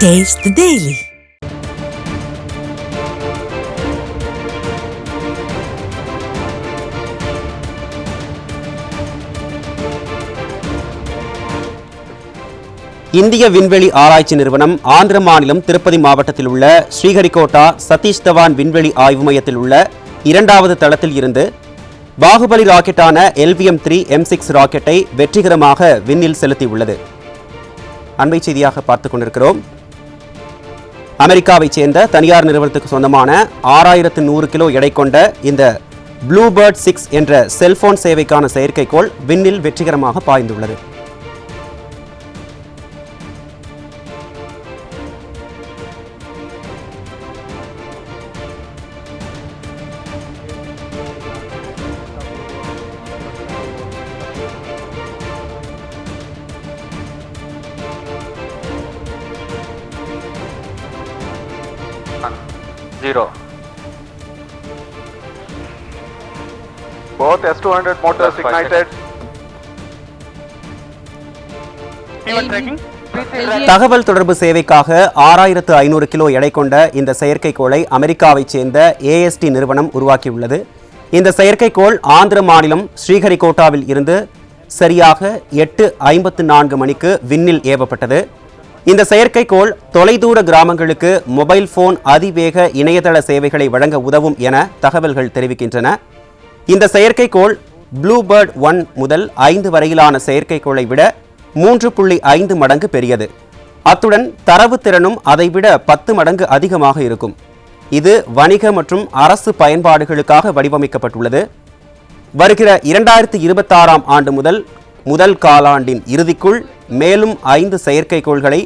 Taste the Daily. இந்திய விண்வெளி ஆராய்ச்சி நிறுவனம் ஆந்திர மாநிலம் திருப்பதி மாவட்டத்தில் உள்ள ஸ்ரீஹரிகோட்டா சதீஷ் தவான் விண்வெளி ஆய்வு மையத்தில் உள்ள இரண்டாவது தளத்தில் இருந்து பாகுபலி ராக்கெட்டான LVM-3 M6 ராக்கெட்டை வெற்றிகரமாக விண்ணில் செலுத்தியுள்ளது. அண்மை செய்தியாக பார்த்துக் கொண்டிருக்கிறோம். அமெரிக்காவைச் சேர்ந்த தனியார் நிறுவனத்துக்கு சொந்தமான 6100 கிலோ எடை கொண்ட இந்த ப்ளூபேர்ட் 6 என்ற செல்போன் சேவைக்கான செயற்கைக்கோள் விண்ணில் வெற்றிகரமாக பாய்ந்துள்ளது. Zero. Both S200 motors ignited. தகவல் தொடர்பு சேவைக்காக 6500 கிலோ எடை கொண்ட இந்த செயற்கைக்கோளை அமெரிக்காவைச் சேர்ந்த AST நிறுவனம் உருவாக்கியுள்ளது. இந்த செயற்கைக்கோள் ஆந்திர மாநிலம் ஸ்ரீஹரிகோட்டாவில் இருந்து சரியாக 8:54 மணிக்கு விண்ணில் ஏவப்பட்டது. இந்த செயற்கைக்கோள் தொலைதூர கிராமங்களுக்கு மொபைல் போன் அதிவேக இணையதள சேவைகளை வழங்க உதவும் என தகவல்கள் தெரிவிக்கின்றன. இந்த செயற்கைக்கோள் ப்ளூபேர்ட் 1 முதல் 5 வரையிலான செயற்கைக்கோளை விட 3.5 மடங்கு பெரியது. அத்துடன் தரவு திறனும் அதைவிட 10 மடங்கு அதிகமாக இருக்கும். இது வணிக மற்றும் அரசு பயன்பாடுகளுக்காக வடிவமைக்கப்பட்டுள்ளது. வருகிற 2026ஆம் ஆண்டு முதல் காலாண்டின் இறுதிக்குள் மேலும் 5 செயற்கைக்கோள்களை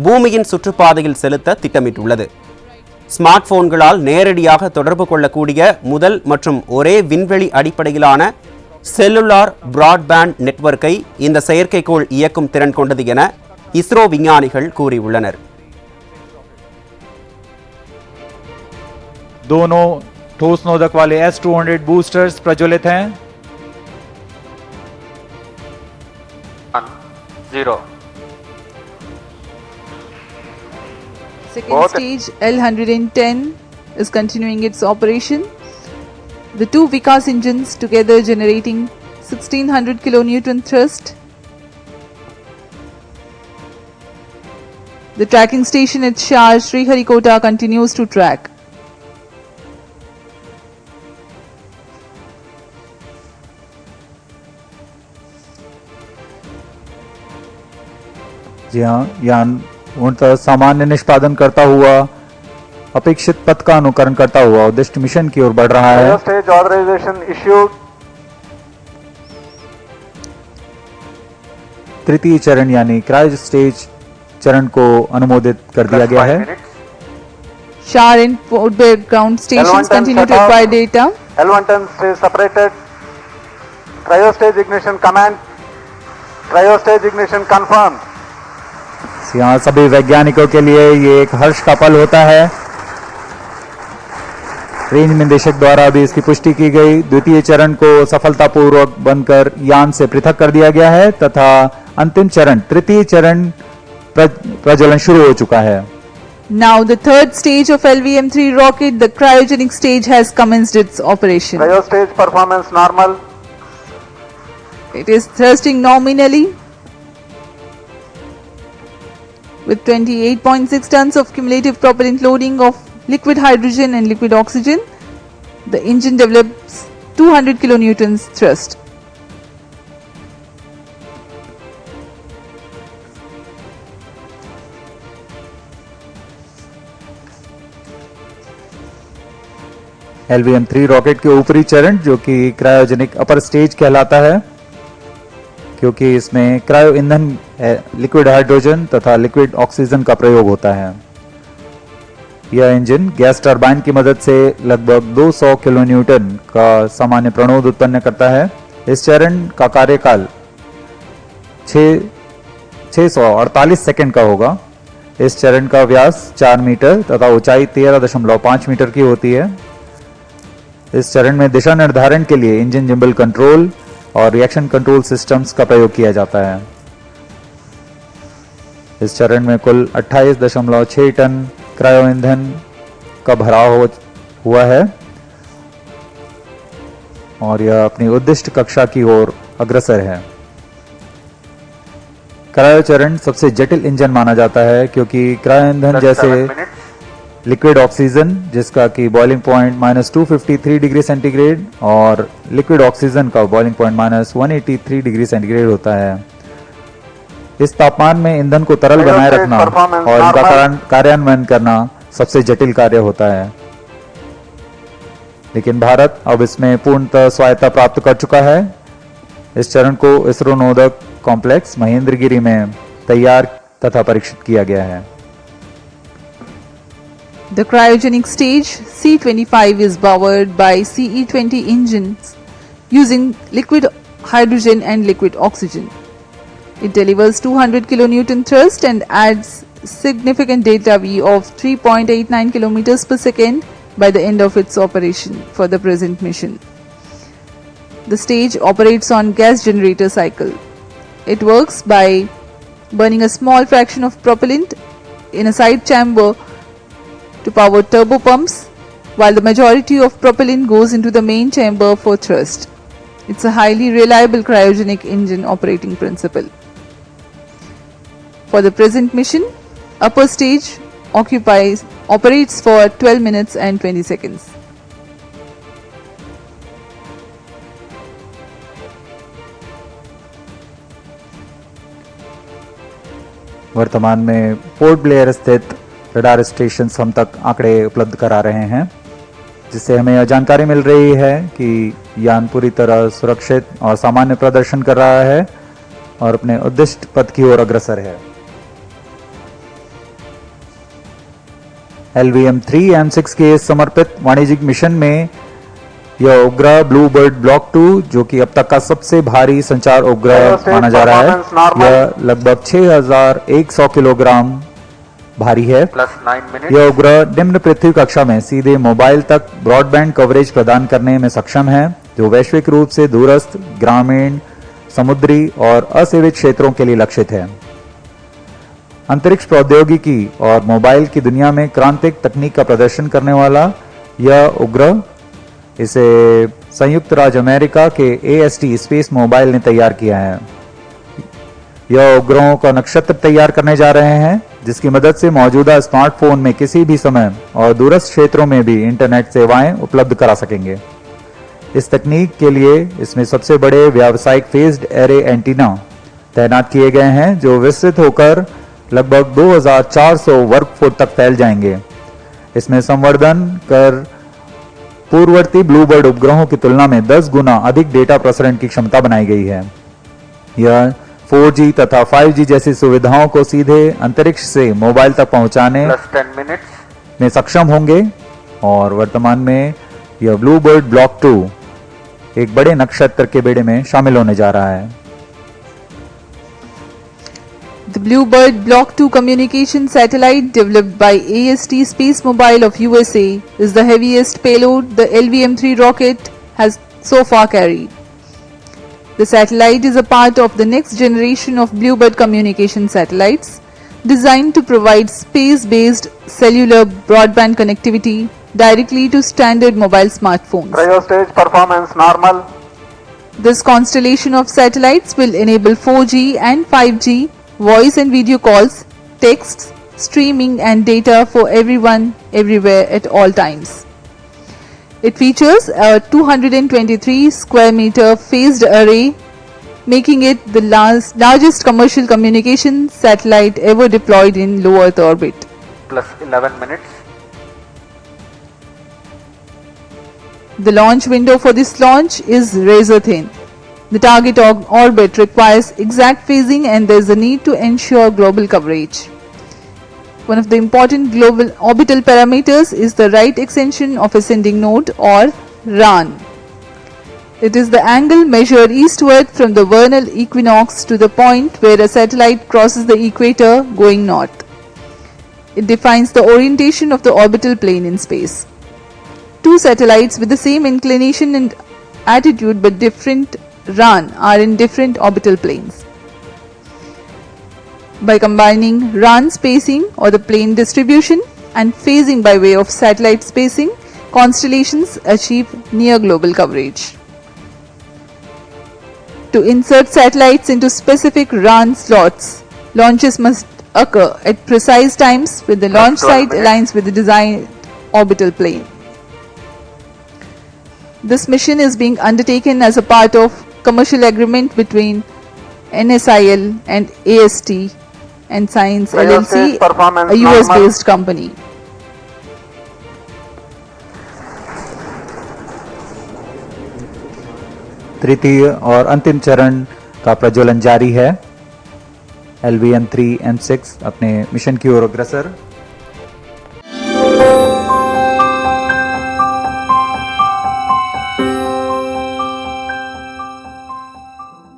பூமியின் சுற்றுப்பாதையில் செலுத்த திட்டமிட்டுள்ளது. ஸ்மார்ட் போன்களால் நேரடியாக தொடர்பு கொள்ளக்கூடிய முதல் மற்றும் ஒரே விண்வெளி அடிப்படையிலான செல்லுலார் பிராட்பேண்ட் நெட்வொர்க்கை இந்த செயற்கைக்கோள் இயக்கும் திறன் கொண்டது என இஸ்ரோ விஞ்ஞானிகள் கூறியுள்ளனர். दोनों ठोस नोदक वाले S200 बूस्टर्स प्रज्वलित हैं. Zero. Second stage L110 is continuing its operation. The two Vikas engines together generating 1600 kilonewton thrust. The tracking station at Shah Sriharikota continues to track. जी हाँ, यान पूर्णतः सामान्य निष्पादन करता हुआ अपेक्षित पथ का अनुकरण करता हुआ उद्दिष्ट मिशन की ओर बढ़ रहा है. Stage authorization issued. तृतीय चरण यानी क्रायो स्टेज चरण को अनुमोदित कर दिया गया है. Shah and Port Blair ground stations continue to acquire data. L110 stage separated. Cryo stage ignition command. Cryo stage ignition confirmed. यहाँ सभी वैज्ञानिकों के लिए ये एक हर्ष का पल होता है. रेंज निदेशक द्वारा भी इसकी पुष्टि की गई. द्वितीय चरण को सफलतापूर्वक बनकर यान से पृथक कर दिया गया है तथा अंतिम चरण तृतीय चरण प्रज्वलन शुरू हो चुका है. Now the third stage of LVM-3 rocket, the cryogenic stage, has commenced its operation. Cryo stage performance normal. It is thrusting nominally with 28.6 tons of cumulative propellant loading of liquid hydrogen and liquid oxygen. The engine develops 200 kilonewtons thrust. LVM-3 rocket के ऊपरी चरण जो कि cryogenic upper stage कहलाता है, क्योंकि इसमें cryo ईंधन लिक्विड हाइड्रोजन तथा लिक्विड ऑक्सीजन का प्रयोग होता है. यह इंजन गैस टरबाइन की मदद से लगभग 200 किलोन्यूटन का सामान्य प्रणोद उत्पन्न करता है. इस चरण का कार्यकाल 648 सेकंड का होगा. इस चरण का व्यास 4 मीटर तथा ऊंचाई 13.5 मीटर की होती है. इस चरण में दिशा निर्धारण के लिए इंजन जिम्बल कंट्रोल और रिएक्शन कंट्रोल सिस्टम्स का प्रयोग किया जाता है. इस चरण में कुल 28.6 टन क्रायो ईंधन का भराव हुआ है और यह अपनी उद्दिष्ट कक्षा की ओर अग्रसर है। क्रायो चरण सबसे जटिल इंजन माना जाता है क्योंकि क्रायो ईंधन जैसे लिक्विड ऑक्सीजन, जिसका कि बॉइलिंग पॉइंट -253 डिग्री सेंटीग्रेड, और लिक्विड ऑक्सीजन का बॉइलिंग पॉइंट -183 डिग्री सेंटीग्रेड होता है। इस तापमान में ईंधन को तरल बनाए रखना और इनका कार्यान्वयन करना सबसे जटिल कार्य होता है। लेकिन भारत अब इसमें पूर्णतः स्वायत्ता प्राप्त कर चुका है। इस चरण को इसरो नोदक कॉम्प्लेक्स महेंद्रगिरी में तैयार तथा परीक्षित किया गया है। The cryogenic stage C25 is powered by CE20 engines using liquid hydrogen and liquid oxygen. It delivers 200 kilonewton thrust and adds significant delta V of 3.89 kilometers per second by the end of its operation for the present mission. The stage operates on gas generator cycle. It works by burning a small fraction of propellant in a side chamber to power turbo pumps, while the majority of propellant goes into the main chamber for thrust. It's a highly reliable cryogenic engine operating principle. For the present mission, upper stage operates for 12 minutes and 20 seconds. वर्तमान में port Blair स्थित radar station हम तक आंकड़े उपलब्ध करा रहे हैं, जिससे हमें यह जानकारी मिल रही है कि यान पूरी तरह सुरक्षित और सामान्य प्रदर्शन कर रहा है और अपने उद्दिष्ट पथ की ओर अग्रसर है। LVM-3 M6 के समर्पित वाणिज्यिक मिशन में यह उपग्रह ब्लू बर्ड ब्लॉक 2, जो कि अब तक का सबसे भारी संचार उपग्रह माना जा रहा है, यह लगभग 6100 किलोग्राम भारी है। यह उपग्रह निम्न पृथ्वी कक्षा में सीधे मोबाइल तक ब्रॉडबैंड कवरेज प्रदान करने में सक्षम है, जो वैश्विक रूप से दूरस्थ, ग्रामीण, समुद्री और असेवित क्षेत्रों के लिए लक्षित है। अंतरिक्ष प्रौद्योगिकी और मोबाइल की दुनिया में क्रांतिक तकनीक का प्रदर्शन करने वाला यह उपग्रह, इसे संयुक्त राज्य अमेरिका के AST स्पेस मोबाइल ने तैयार किया है। यह उपग्रहों का नक्षत्र तैयार करने जा रहे हैं, जिसकी मदद से मौजूदा स्मार्टफोन में किसी भी समय और दूरस्थ क्षेत्रों में भी इंटरनेट सेवाएं उपलब्ध करा सकेंगे। इस तकनीक के लिए इसमें सबसे बड़े व्यावसायिक फेज्ड एरे एंटीना तैनात किए गए हैं, जो विस्तृत होकर लगभग 2400 वर्ग फुट तक फैल जाएंगे। इसमें संवर्धन कर पूर्ववर्ती ब्लूबर्ड उपग्रहों की तुलना में 10 गुना अधिक डेटा प्रसारण की क्षमता बनाई गई है। यह 4G तथा 5G जैसी सुविधाओं को सीधे अंतरिक्ष से मोबाइल तक पहुंचाने में सक्षम होंगे और वर्तमान में यह ब्लू बर्ड ब्लॉक 2 एक बड़े नक्षत्र के बेड़े में शामिल होने जा रहा है। The Bluebird Block 2 communication satellite developed by AST Space Mobile of USA is the heaviest payload the LVM-3 rocket has so far carried. The satellite is a part of the next generation of Bluebird communication satellites designed to provide space-based cellular broadband connectivity directly to standard mobile smartphones. Cryostage performance normal. This constellation of satellites will enable 4G and 5G voice and video calls, texts, streaming and data for everyone, everywhere at all times. It features a 223 square meter phased array, making it the largest commercial communication satellite ever deployed in low Earth orbit. Plus 11 minutes. The launch window for this launch is razor thin. The target orbit requires exact phasing and there is a need to ensure global coverage. One of the important global orbital parameters is the right extension of ascending node or RAN. It is the angle measured eastward from the vernal equinox to the point where a satellite crosses the equator going north. It defines the orientation of the orbital plane in space. Two satellites with the same inclination and attitude but different RAN are in different orbital planes. by combining run spacing or the plane distribution and phasing by way of satellite spacing, constellations achieve near global coverage. To insert satellites into specific RAN slots, launches must occur at precise times when the launch site aligns with the designed orbital plane. This mission is being undertaken as a part of commercial agreement between NSIL and AST and Science LLC, a US-based company. तृतीय और अंतिम चरण का प्रज्वलन जारी है। LV-M3 M6 अपने mission की ओर अग्रसर